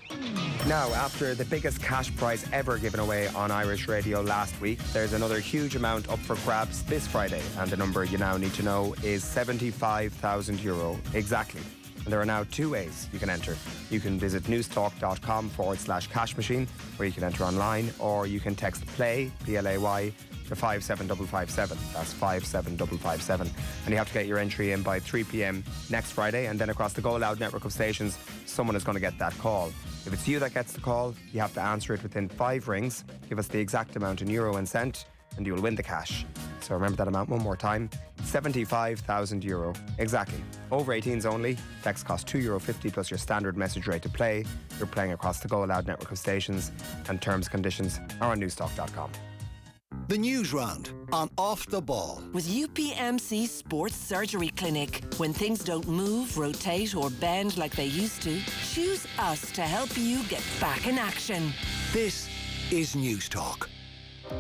Speaker 4: Now, after the biggest cash prize ever given away on Irish radio last week, there's another huge amount up for grabs this Friday, and the number you now need to know is €75,000 exactly. And there are now 2 ways you can enter. You can visit newstalk.com/cash machine, where you can enter online, or you can text PLAY, PLAY, to 57557. That's 57557. And you have to get your entry in by 3 p.m. next Friday, and then across the Go Loud network of stations, someone is going to get that call. If it's you that gets the call, you have to answer it within 5 rings, give us the exact amount in euro and cent, and you will win the cash. So remember that amount one more time, €75,000 exactly. Over 18s only. Text costs €2.50 plus your standard message rate to play. You're playing across the Go Loud network of stations, and terms and conditions are on newstalk.com.
Speaker 2: The News Round on Off the Ball.
Speaker 3: With UPMC Sports Surgery Clinic. When things don't move, rotate or bend like they used to, choose us to help you get back in action.
Speaker 2: This is News Talk.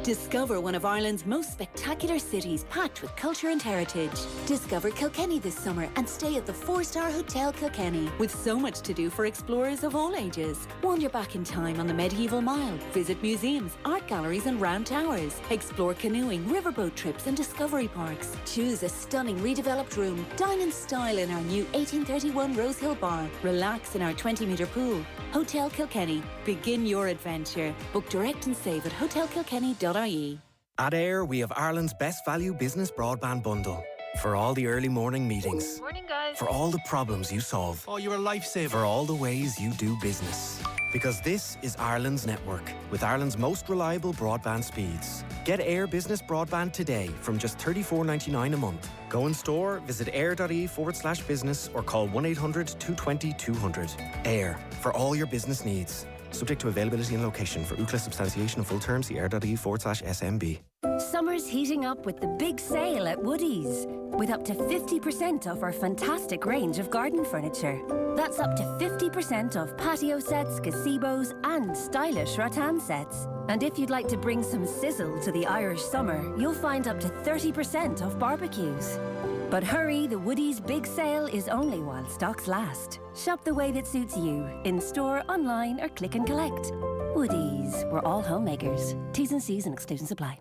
Speaker 9: Discover one of Ireland's most spectacular cities packed with culture and heritage. Discover Kilkenny this summer and stay at the 4-star Hotel Kilkenny. With so much to do for explorers of all ages. Wander back in time on the Medieval Mile. Visit museums, art galleries and round towers. Explore canoeing, riverboat trips and discovery parks. Choose a stunning redeveloped room. Dine in style in our new 1831 Rose Hill Bar. Relax in our 20-metre pool. Hotel Kilkenny. Begin your adventure. Book direct and save at hotelkilkenny.ie.
Speaker 10: At AIR, we have Ireland's best value business broadband bundle. For all the early morning meetings.
Speaker 11: Morning, guys.
Speaker 10: For all the problems you solve.
Speaker 11: Oh, you're a lifesaver.
Speaker 10: For all the ways you do business. Because this is Ireland's network, with Ireland's most reliable broadband speeds. Get AIR Business Broadband today from just $34.99 a month. Go in store, visit air.ie/business or call 1-800-220-200. AIR, for all your business needs. Subject to availability and location. For UCLA substantiation of full terms, see air.ie/SMB.
Speaker 11: Summer's heating up with the big sale at Woodies, with up to 50% off our fantastic range of garden furniture. That's up to 50% off patio sets, gazebos and stylish rattan sets. And if you'd like to bring some sizzle to the Irish summer, you'll find up to 30% off barbecues. But hurry, the Woodies big sale is only while stocks last. Shop the way that suits you, in store, online or click and collect. Woodies, we're all homemakers. T's and C's and exclusions apply.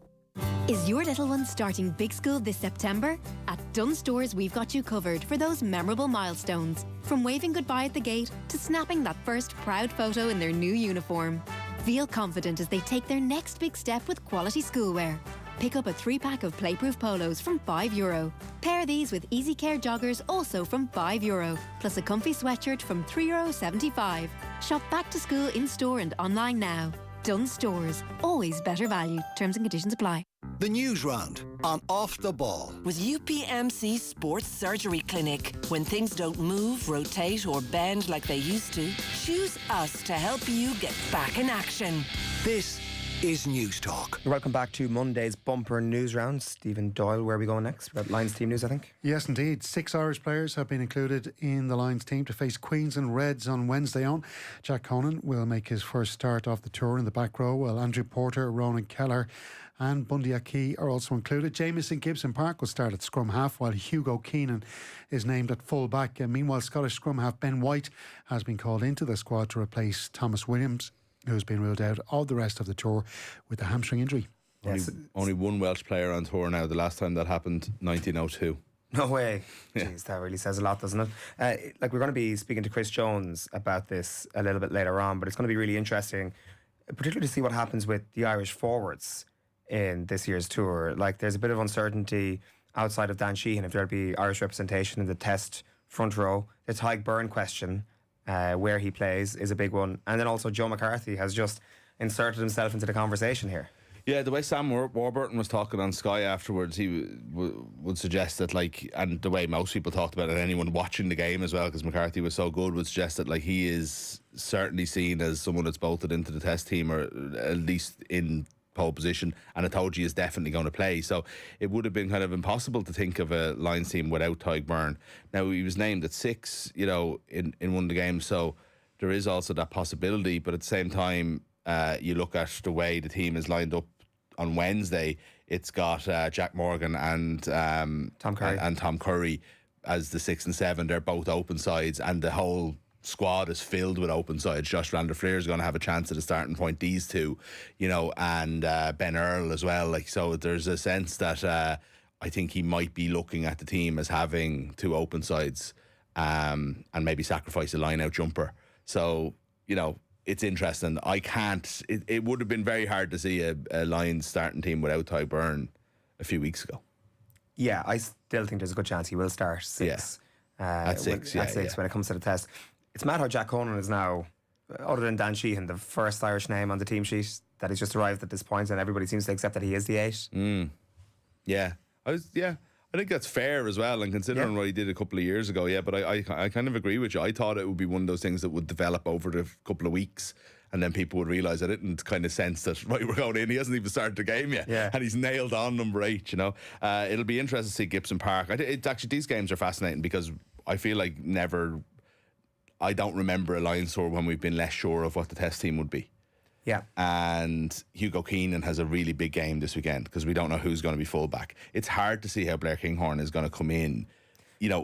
Speaker 12: Is your little one starting big school this September? At Dunnes Stores, we've got you covered for those memorable milestones. From waving goodbye at the gate to snapping that first proud photo in their new uniform. Feel confident as they take their next big step with quality schoolwear. Pick up a 3-pack of playproof polos from €5. Pair these with Easy Care joggers also from €5, plus a comfy sweatshirt from €3.75. Shop back to school in store and online now. Dunnes Stores, always better value. Terms and conditions apply.
Speaker 2: The Newsround on Off the Ball.
Speaker 3: With UPMC Sports Surgery Clinic. When things don't move, rotate or bend like they used to, choose us to help you get back in action.
Speaker 2: This is News Talk.
Speaker 4: Welcome back to Monday's bumper news round. Stephen Doyle, where are we going next? We've got Lions team news, I think.
Speaker 5: Yes, indeed. 6 Irish players have been included in the Lions team to face Queens and Reds on Wednesday on. Jack Conan will make his first start off the tour in the back row, while Andrew Porter, Ronan Kelleher and Bundy Aki are also included. Jamieson Gibson Park will start at scrum half, while Hugo Keenan is named at full back. Meanwhile, Scottish scrum half Ben White has been called into the squad to replace Thomas Williams, who's been ruled out of the rest of the tour with a hamstring injury.
Speaker 6: Only one Welsh player on tour now. The last time that happened, 1902.
Speaker 4: No way. Jeez, that really says a lot, doesn't it? We're going to be speaking to Chris Jones about this a little bit later on, but it's going to be really interesting, particularly to see what happens with the Irish forwards in this year's tour. There's a bit of uncertainty outside of Dan Sheehan if there'll be Irish representation in the Test front row. The Tyke Byrne question, where he plays, is a big one. And then also Joe McCarthy has just inserted himself into the conversation here.
Speaker 6: Yeah, the way Sam Warburton was talking on Sky afterwards, he would suggest that, and the way most people talked about it, anyone watching the game as well, because McCarthy was so good, would suggest that he is certainly seen as someone that's bolted into the Test team, or at least in pole position, and Itoje is definitely going to play. So it would have been kind of impossible to think of a Lions team without Tyke Byrne. Now, he was named at 6, in one of the games, so there is also that possibility. But at the same time, you look at the way the team is lined up on Wednesday, it's got Jack Morgan and Tom Curry as the 6 and 7. They're both open sides, and the whole squad is filled with open sides. Josh Van der Fleer is going to have a chance at the starting point. These two, and Ben Earl as well. So there's a sense that I think he might be looking at the team as having 2 open sides, and maybe sacrifice a line-out jumper. So it's interesting. It would have been very hard to see a Lions starting team without Tyke Byrne a few weeks ago.
Speaker 4: Yeah, I still think there's a good chance he will start 6.
Speaker 6: Yeah. At 6
Speaker 4: when it comes to the Test. It's mad how Jack Conan is now, other than Dan Sheehan, the first Irish name on the team sheet that has just arrived at this point, and everybody seems to accept that he is the 8.
Speaker 6: Yeah. I think that's fair as well, and considering what he did a couple of years ago. Yeah, but I kind of agree with you. I thought it would be one of those things that would develop over the couple of weeks, and then people would realise. I didn't kind of sense that, right, we're going in. He hasn't even started the game yet, and he's nailed on number 8. It'll be interesting to see Gibson Park. Actually, these games are fascinating because I feel like I don't remember a Lions tour when we've been less sure of what the Test team would be.
Speaker 4: Yeah.
Speaker 6: And Hugo Keenan has a really big game this weekend because we don't know who's going to be fullback. It's hard to see how Blair Kinghorn is going to come in,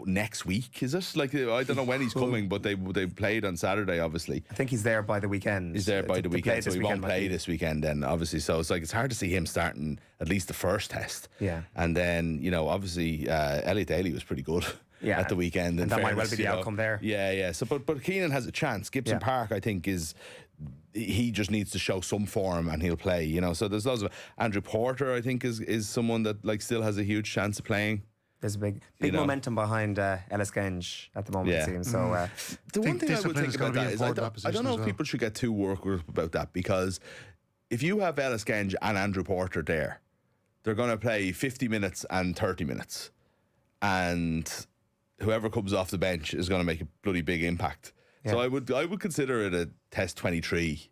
Speaker 6: next week, is it? I don't know when he's coming, but they played on Saturday, obviously.
Speaker 4: I think he's there by the weekend.
Speaker 6: He's there by the weekend, so he won't play this weekend then, obviously. So it's hard to see him starting at least the first Test.
Speaker 4: Yeah.
Speaker 6: And then, obviously, Elliot Daly was pretty good. At the weekend,
Speaker 4: and that might well be the outcome there.
Speaker 6: Yeah. So, but Keenan has a chance. Gibson Park, I think, he just needs to show some form, and he'll play. So there's lots of Andrew Porter. I think is someone that still has a huge chance of playing.
Speaker 4: There's a big momentum behind Ellis Genge at the moment, it seems. So
Speaker 6: the one thing I would think about that is I don't know if people should get too worked up about that, because if you have Ellis Genge and Andrew Porter there, they're going to play 50 minutes and 30 minutes, and whoever comes off the bench is going to make a bloody big impact. Yeah. So I would consider it a Test 23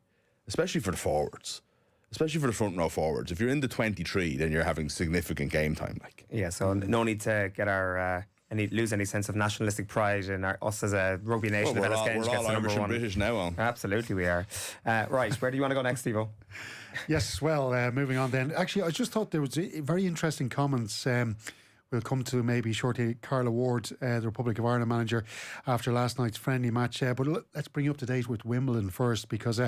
Speaker 6: especially for the forwards. Especially for the front row forwards. If you're in the 23, then you're having significant game time.
Speaker 4: Yeah, so no need to get our lose any sense of nationalistic pride in us as a rugby nation.
Speaker 6: Well,
Speaker 4: we're
Speaker 6: all Irish and British now on.
Speaker 4: Absolutely, we are. Right, where do you want to go next, Steve-O?
Speaker 5: Yes, well, moving on then. Actually, I just thought there was very interesting comments. We'll come to maybe shortly Carla Ward, the Republic of Ireland manager, after last night's friendly match. But let's bring you up to date with Wimbledon first, because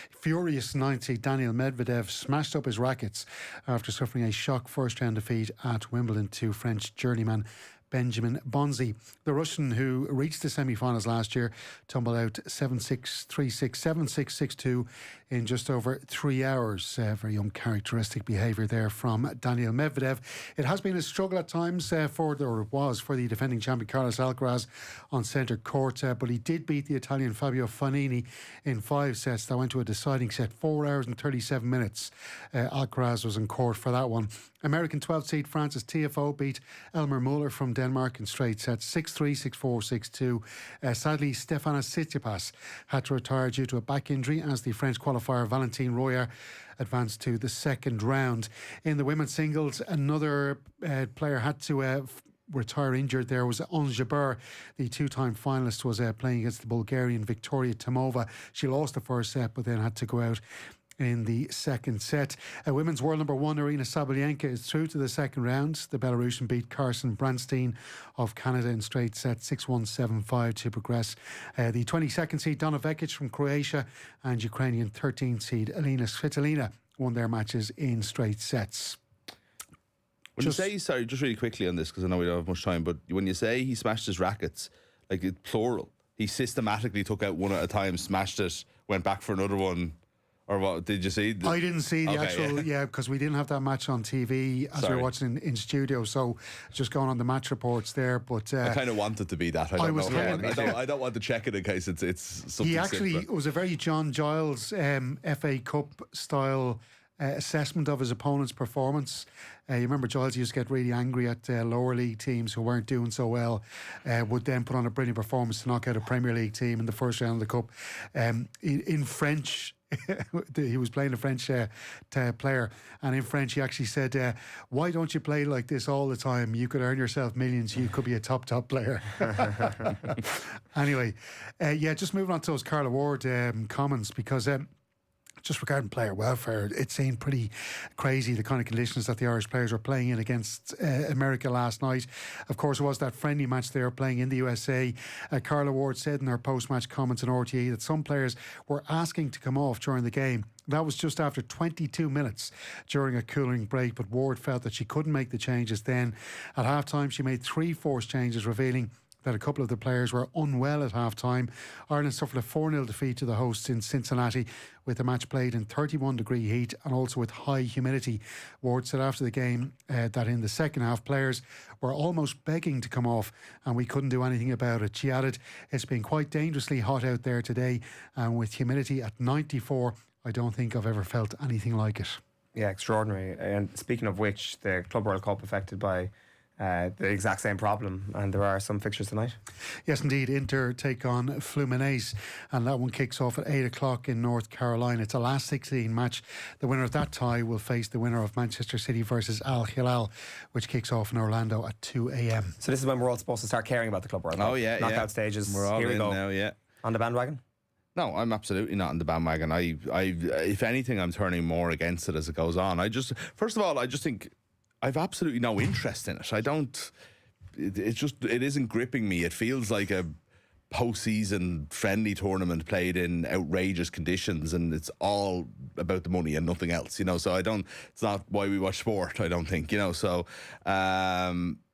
Speaker 5: furious 90 Daniil Medvedev smashed up his rackets after suffering a shock first-round defeat at Wimbledon to French journeyman Benjamin Bonzi. The Russian, who reached the semi-finals last year, tumbled out 7-6, 3-6, 7-6, 6-2 in just over 3 hours. Very uncharacteristic behaviour there from Daniil Medvedev. It has been a struggle at times for the defending champion Carlos Alcaraz on centre court, but he did beat the Italian Fabio Fognini in 5 sets. That went to a deciding set, 4 hours and 37 minutes. Alcaraz was in court for that one. American 12th seed Francis Tiafoe beat Elmer Muller from Denmark in straight sets, 6-3, 6-4, 6-2. Sadly, Stefanos Tsitsipas had to retire due to a back injury as the French qualifier Valentin Royer advanced to the second round. In the women's singles, another player had to retire injured. There was Ons Jabeur, the two-time finalist, was playing against the Bulgarian Victoria Tomova. She lost the first set but then had to go out in the second set. Women's world number 1 Arina Sabalenka is through to the second round. The Belarusian beat Carson Branstein of Canada in straight set, 6-1, 7-5 to progress. The 22nd seed Donna Vekic from Croatia and Ukrainian 13th seed Elena Svitolina won their matches in straight sets.
Speaker 6: When you say, sorry, just really quickly on this, because I know we don't have much time, but when you say he smashed his rackets, like it's plural, he systematically took out one at a time, smashed it, went back for another one. Or what, did you see?
Speaker 5: I didn't see the actual, because we didn't have that match on TV as we were watching in studio, so just going on the match reports there. But
Speaker 6: I kind of want it to be that. I don't want to check it in case it's something.
Speaker 5: He actually, it was a very John Giles FA Cup style assessment of his opponent's performance. You remember Giles used to get really angry at lower league teams who weren't doing so well, would then put on a brilliant performance to knock out a Premier League team in the first round of the Cup. In French, he was playing a French player, and in French he actually said, why don't you play like this all the time? You could earn yourself millions. You could be a top player. Anyway, just moving on to those Carla Ward comments, because just regarding player welfare, it seemed pretty crazy, the kind of conditions that the Irish players were playing in against America last night. Of course, it was that friendly match they were playing in the USA. Carla Ward said in her post-match comments on RTE that some players were asking to come off during the game. That was just after 22 minutes during a cooling break, but Ward felt that she couldn't make the changes then. At half-time, she made 3 forced changes, revealing that a couple of the players were unwell at half-time. Ireland suffered a 4-0 defeat to the hosts in Cincinnati, with the match played in 31-degree heat and also with high humidity. Ward said after the game that in the second half, players were almost begging to come off and we couldn't do anything about it. She added, it's been quite dangerously hot out there today, and with humidity at 94, I don't think I've ever felt anything like it.
Speaker 4: Yeah, extraordinary. And speaking of which, the Club World Cup affected by the exact same problem, and there are some fixtures tonight.
Speaker 5: Yes, indeed. Inter take on Fluminense, and that one kicks off at 8 o'clock in North Carolina. It's a last 16 match. The winner of that tie will face the winner of Manchester City versus Al Hilal, which kicks off in Orlando at 2 a.m.
Speaker 4: So this is when we're all supposed to start caring about the Club World Cup.
Speaker 6: Oh yeah,
Speaker 4: knockout stages.
Speaker 6: We're all
Speaker 4: Here we
Speaker 6: in
Speaker 4: go.
Speaker 6: now. Yeah,
Speaker 4: on the bandwagon.
Speaker 6: No, I'm absolutely not on the bandwagon. I, if anything, I'm turning more against it as it goes on. First of all, I just think I've absolutely no interest in it. I don't. It isn't gripping me. It feels like a postseason friendly tournament played in outrageous conditions, and it's all about the money and nothing else. So I don't. It's not why we watch sport. I don't think. So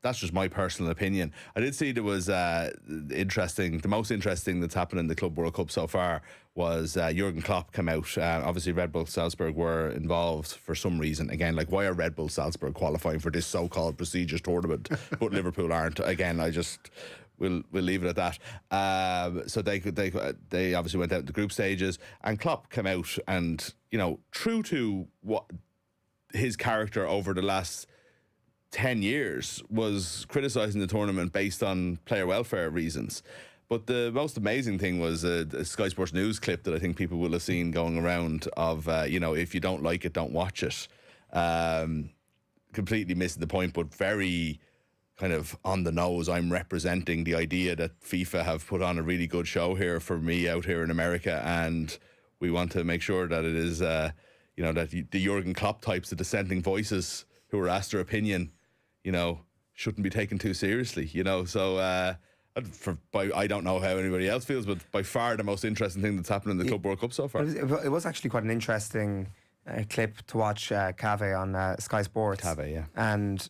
Speaker 6: that's just my personal opinion. I did see there was interesting. The most interesting that's happened in the Club World Cup so far was Jurgen Klopp come out. Obviously, Red Bull Salzburg were involved for some reason. Again, like, why are Red Bull Salzburg qualifying for this so-called prestigious tournament, but Liverpool aren't? Again, we'll leave it at that. So they obviously went out in the group stages, and Klopp came out and, true to what his character over the last 10 years was criticising the tournament based on player welfare reasons. But the most amazing thing was a Sky Sports News clip that I think people will have seen going around of, if you don't like it, don't watch it. Completely missing the point, but very kind of on the nose. I'm representing the idea that FIFA have put on a really good show here for me out here in America, and we want to make sure that it is, that the Jurgen Klopp types, the dissenting voices who are asked their opinion, shouldn't be taken too seriously, So I don't know how anybody else feels, but by far the most interesting thing that's happened in the Club World Cup so far.
Speaker 4: It was actually quite an interesting clip to watch Cave on Sky Sports.
Speaker 6: Cave, yeah.
Speaker 4: And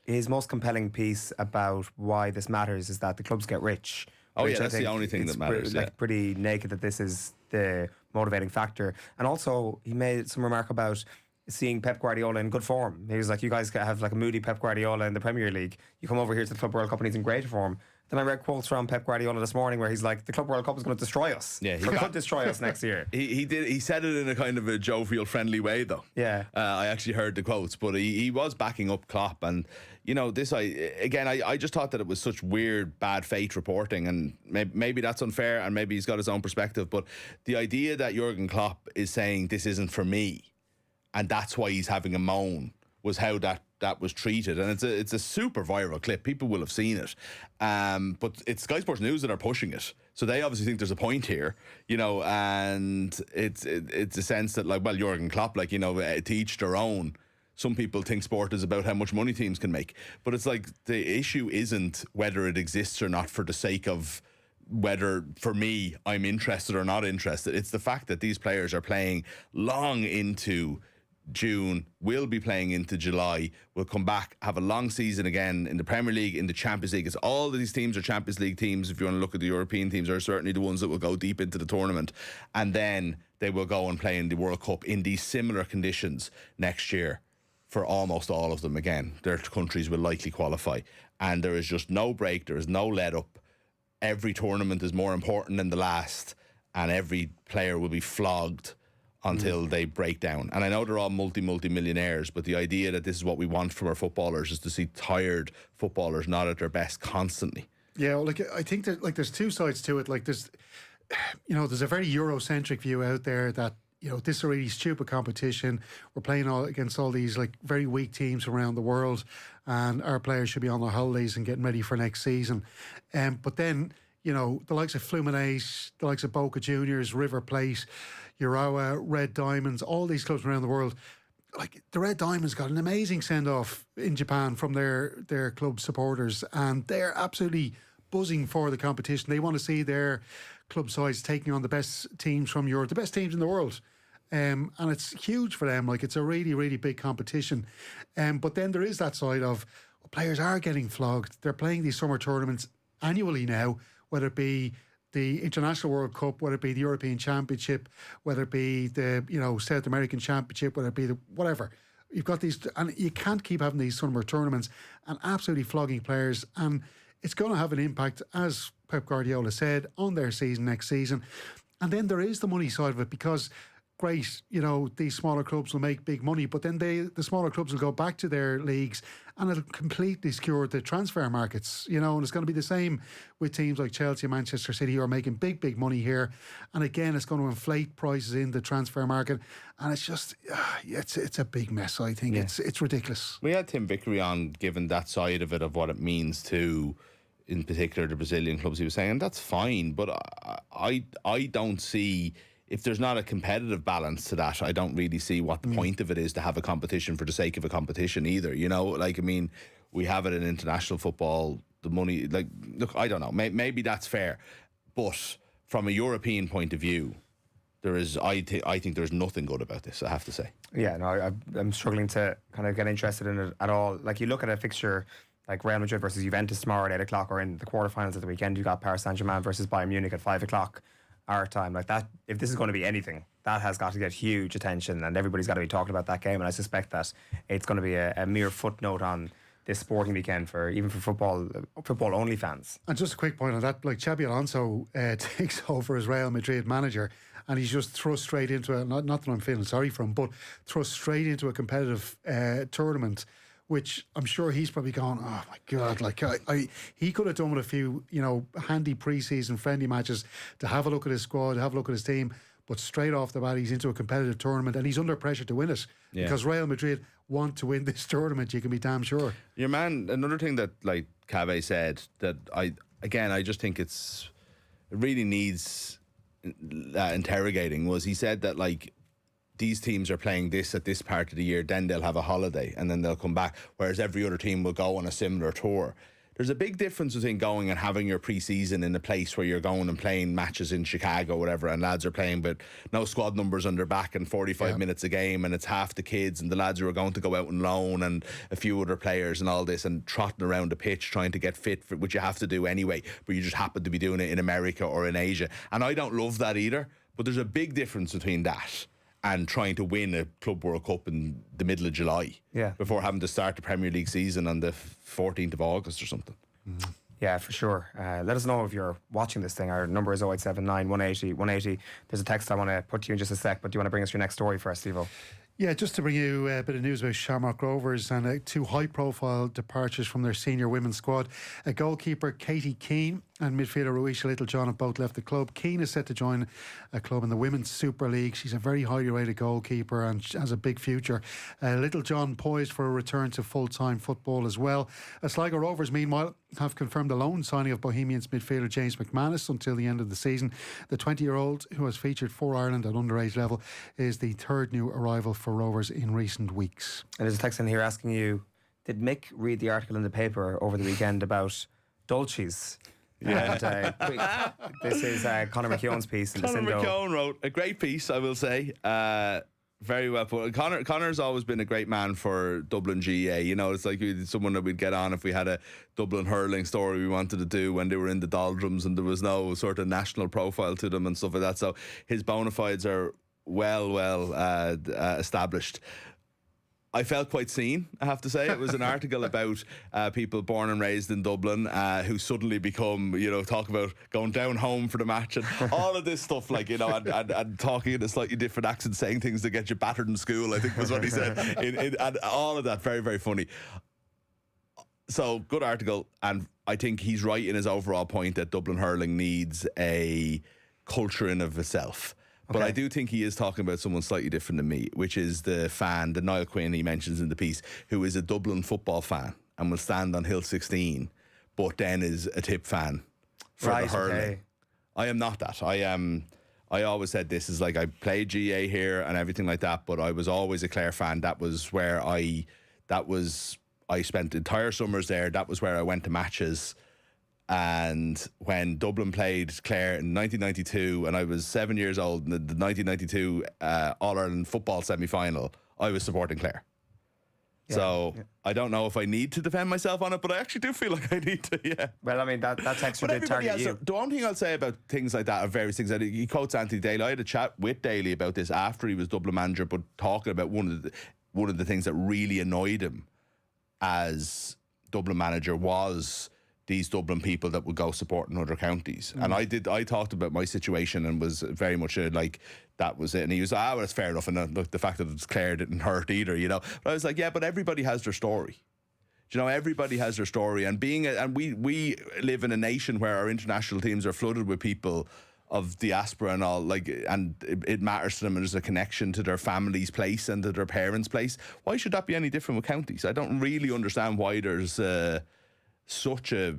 Speaker 4: his most compelling piece about why this matters is that the clubs get rich.
Speaker 6: Oh yeah, that's the only thing that matters.
Speaker 4: Pretty naked that this is the motivating factor. And also he made some remark about seeing Pep Guardiola in good form. He was like, you guys have like a moody Pep Guardiola in the Premier League. You come over here to the Club World Cup and he's in great form. Then I read quotes from Pep Guardiola this morning where he's like, the Club World Cup is going to destroy us.
Speaker 6: Yeah,
Speaker 4: he could destroy us next year.
Speaker 6: He did. He said it in a kind of a jovial, friendly way, though.
Speaker 4: Yeah.
Speaker 6: I actually heard the quotes, but he was backing up Klopp. And, I just thought that it was such weird, bad faith reporting. And maybe that's unfair, and maybe he's got his own perspective. But the idea that Jurgen Klopp is saying this isn't for me, and that's why he's having a moan, was how that was treated. And it's a super viral clip. People will have seen it. But it's Sky Sports News that are pushing it. So they obviously think there's a point here, and it's a sense that, like, well, Jurgen Klopp, to each their own. Some people think sport is about how much money teams can make. But it's like the issue isn't whether it exists or not for the sake of whether, for me, I'm interested or not interested. It's the fact that these players are playing long into June, will be playing into July, will come back, have a long season again in the Premier League, in the Champions League. It's all of these teams are Champions League teams. If you want to look at the European teams, are certainly the ones that will go deep into the tournament, and then they will go and play in the World Cup in these similar conditions next year for almost all of them. Again, their countries will likely qualify, and there is just no break, there is no let up. Every tournament is more important than the last, and every player will be flogged until they break down. And I know they're all multi-millionaires, but the idea that this is what we want from our footballers is to see tired footballers not at their best constantly.
Speaker 5: Yeah, well, I think that there's two sides to it. There's a very Eurocentric view out there that this is a really stupid competition. We're playing against all these very weak teams around the world, and our players should be on their holidays and getting ready for next season. But then the likes of Fluminense, the likes of Boca Juniors, River Plate, Urawa, Red Diamonds, all these clubs around the world. The Red Diamonds got an amazing send-off in Japan from their club supporters, and they're absolutely buzzing for the competition. They want to see their club sides taking on the best teams from Europe, the best teams in the world. And it's huge for them. It's a really, really big competition. But then there is that side of players are getting flogged. They're playing these summer tournaments annually now, whether it be the International World Cup, whether it be the European Championship, whether it be the South American Championship, whether it be the whatever. You've got these, and you can't keep having these summer tournaments and absolutely flogging players, and it's going to have an impact, as Pep Guardiola said, on their season next season. And then there is the money side of it, because great, these smaller clubs will make big money, but then the smaller clubs will go back to their leagues, and it'll completely skewer the transfer markets, and it's going to be the same with teams like Chelsea and Manchester City, who are making big money here. And again, it's going to inflate prices in the transfer market, and it's just, it's a big mess, I think. Yeah. It's ridiculous.
Speaker 6: We had Tim Vickery on, given that side of it, of what it means to, in particular, the Brazilian clubs. He was saying, and that's fine, but I don't see... If there's not a competitive balance to that, I don't really see what the point of it is to have a competition for the sake of a competition either. We have it in international football, the money, look, I don't know, maybe that's fair. But from a European point of view, I think there's nothing good about this, I have to say.
Speaker 4: Yeah, no, I'm struggling to kind of get interested in it at all. You look at a fixture like Real Madrid versus Juventus tomorrow at 8 o'clock, or in the quarterfinals at the weekend, you got Paris Saint-Germain versus Bayern Munich at 5 o'clock. Our time, that, if this is going to be anything, that has got to get huge attention, and everybody's got to be talking about that game. And I suspect that it's going to be a mere footnote on this sporting weekend for football only fans.
Speaker 5: And just a quick point on that, Xabi Alonso takes over as Real Madrid manager, and he's just thrust straight into not that I'm feeling sorry for him, but thrust straight into a competitive tournament which I'm sure he's probably going, oh my God, like he could have done with a few, handy pre-season friendly matches to have a look at his squad, have a look at his team, but straight off the bat he's into a competitive tournament and he's under pressure to win it because Real Madrid want to win this tournament, you can be damn sure.
Speaker 6: Your man, another thing that like Cave said that I just think it really needs interrogating was he said that like these teams are playing this at this part of the year, then they'll have a holiday and then they'll come back, whereas every other team will go on a similar tour. There's a big difference between going and having your pre-season in a place where you're going and playing matches in Chicago or whatever, and lads are playing but no squad numbers on their back and 45 minutes a game, and it's half the kids and the lads who are going to go out on loan and a few other players and all this, and trotting around the pitch trying to get fit for which you have to do anyway, but you just happen to be doing it in America or in Asia. And I don't love that either, but there's a big difference between that and trying to win a Club World Cup in the middle of July before having to start the Premier League season on the 14th of August or something.
Speaker 4: Yeah, for sure. Let us know if you're watching this thing. Our number is 0879 180 180. There's a text I want to put to you in just a sec, but do you want to bring us your next story first, Steve-O?
Speaker 5: Yeah, just to bring you a bit of news about Shamrock Rovers and two high-profile departures from their senior women's squad. Goalkeeper Katie Keane and midfielder Ruisha Littlejohn have both left the club. Keane is set to join a club in the Women's Super League. She's a very highly rated goalkeeper and has a big future. Littlejohn poised for a return to full-time football as well. Sligo Rovers, meanwhile, have confirmed the loan signing of Bohemians midfielder James McManus until the end of the season. The 20-year-old, who has featured for Ireland at underage level, is the third new arrival for Rovers in recent weeks.
Speaker 4: And there's a text in here asking you, did Mick read the article in the paper over the weekend about Dolces?
Speaker 6: Yeah.
Speaker 4: And, this is Conor McKeown's piece in the
Speaker 6: Conor
Speaker 4: Sindo.
Speaker 6: McKeown wrote a great piece, I will say. Very well put. Conor's always been a great man for Dublin GA. It's like someone that we'd get on if we had a Dublin hurling story we wanted to do when they were in the doldrums and there was no sort of national profile to them and stuff like that. So his bona fides are well established. I felt quite seen, I have to say. It was an article about people born and raised in Dublin who suddenly become, talk about going down home for the match and all of this stuff, and talking in a slightly different accent, saying things that get you battered in school, I think was what he said. And all of that, very, very funny. So, good article, and I think he's right in his overall point that Dublin hurling needs a culture in of itself. But I do think he is talking about someone slightly different than me, which is the fan, the Niall Quinn he mentions in the piece, who is a Dublin football fan and will stand on Hill 16, but then is a Tip fan for the hurling. Okay. I am not that. I always said this is like I played GA here and everything like that, but I was always a Clare fan. That was where I spent entire summers there. That was where I went to matches. And when Dublin played Clare in 1992, and I was 7 years old in the 1992 All-Ireland football semi-final, I was supporting Clare. I don't know if I need to defend myself on it, but I actually do feel like I need to, yeah.
Speaker 4: Well, I mean, that's extra to target you.
Speaker 6: The one thing I'll say about things like that are various things. He quotes Anthony Daly. I had a chat with Daly about this after he was Dublin manager, but talking about one of the things that really annoyed him as Dublin manager was these Dublin people that would go support in other counties. And I talked about my situation and was very much like, that was it. And he was like, well, that's fair enough. And look, the fact that it's Clare didn't hurt either, But I was like, yeah, but everybody has their story. Everybody has their story. And we live in a nation where our international teams are flooded with people of diaspora and all, and it matters to them, and there's a connection to their family's place and to their parents' place. Why should that be any different with counties? I don't really understand why there's such a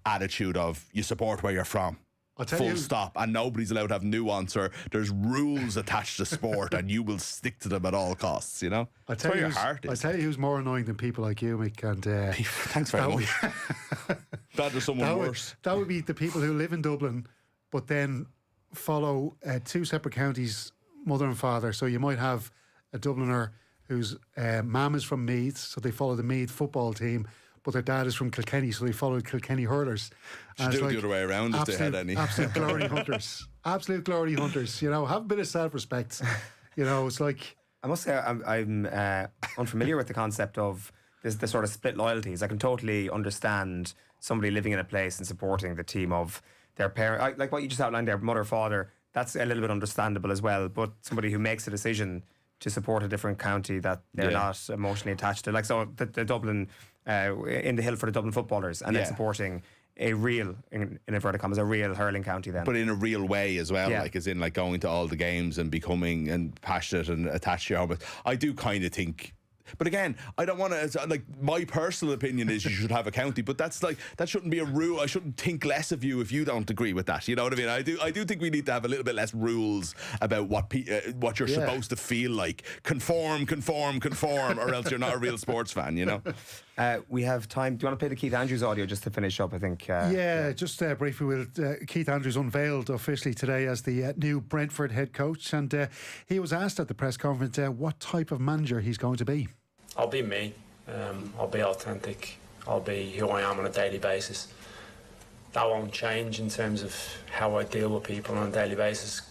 Speaker 6: attitude of you support where you're from, full stop, and nobody's allowed to have nuance, or there's rules attached to sport and you will stick to them at all costs.
Speaker 5: I tell you who's more annoying than people like you, Mick, and
Speaker 6: thanks very much. Glad there's someone worse.
Speaker 5: That would be the people who live in Dublin but then follow two separate counties, mother and father. So you might have a Dubliner whose mum is from Meath, so they follow the Meath football team, but their dad is from Kilkenny, so they followed Kilkenny hurlers.
Speaker 6: Should do it the other way around if they had any.
Speaker 5: Absolute glory hunters. Absolute glory hunters. Have a bit of self-respect. It's like...
Speaker 4: I must say I'm unfamiliar with the concept of the sort of split loyalties. I can totally understand somebody living in a place and supporting the team of their parent. Like what you just outlined there, mother, father, that's a little bit understandable as well. But somebody who makes a decision to support a different county that they're not emotionally attached to. Like, so the Dublin, in the hill for the Dublin footballers, and then supporting a real, in inverted commas, a real hurling county then.
Speaker 6: But in a real way as well, like as in like going to all the games and becoming and passionate and attached to your home. I do kind of think. But again, I don't want to, like, my personal opinion is you should have a county, but that's like, that shouldn't be a rule. I shouldn't think less of you if you don't agree with that. You know what I mean? I do think we need to have a little bit less rules about what you're supposed to feel like. Conform, or else you're not a real sports fan, you know?
Speaker 4: We have time. Do you want to play the Keith Andrews audio just to finish up, I think?
Speaker 5: Just briefly, Keith Andrews unveiled officially today as the new Brentford head coach, and he was asked at the press conference what type of manager he's going to be.
Speaker 13: I'll be me. I'll be authentic. I'll be who I am on a daily basis. That won't change in terms of how I deal with people on a daily basis,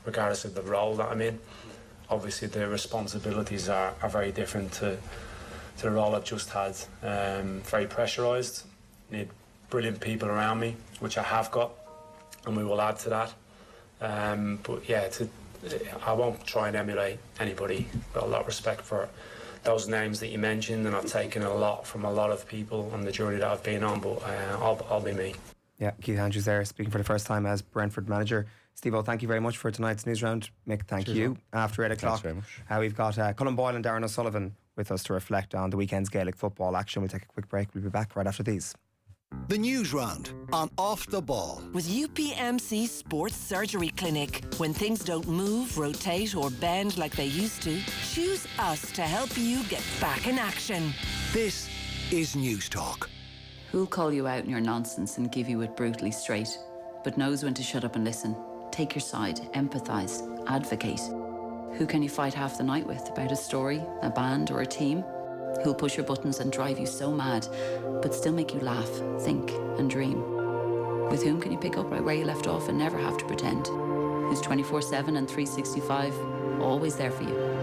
Speaker 13: regardless of the role that I'm in. Obviously, the responsibilities are very different to the role I've just had. Very pressurised. Need brilliant people around me, which I have got, and we will add to that. But yeah, I won't try and emulate anybody. Got a lot of respect for those names that you mentioned, and I've taken a lot from a lot of people on the journey that I've been on, but I'll be me.
Speaker 4: Yeah, Keith Andrews there, speaking for the first time as Brentford manager. Steve-O, thank you very much for tonight's news round. Mick, thank you. After 8 o'clock, we've got Colin Boyle and Darren O'Sullivan with us to reflect on the weekend's Gaelic football action. We'll take a quick break. We'll be back right after these.
Speaker 2: The News Round on Off the Ball.
Speaker 3: With UPMC Sports Surgery Clinic. When things don't move, rotate or bend like they used to, choose us to help you get back in action.
Speaker 2: This is News Talk.
Speaker 14: Who'll call you out in your nonsense and give you it brutally straight, but knows when to shut up and listen, take your side, empathise, advocate? Who can you fight half the night with about a story, a band or a team? Who'll push your buttons and drive you so mad, but still make you laugh, think and dream? With whom can you pick up right where you left off and never have to pretend? Who's 24/7 and 365, always there for you?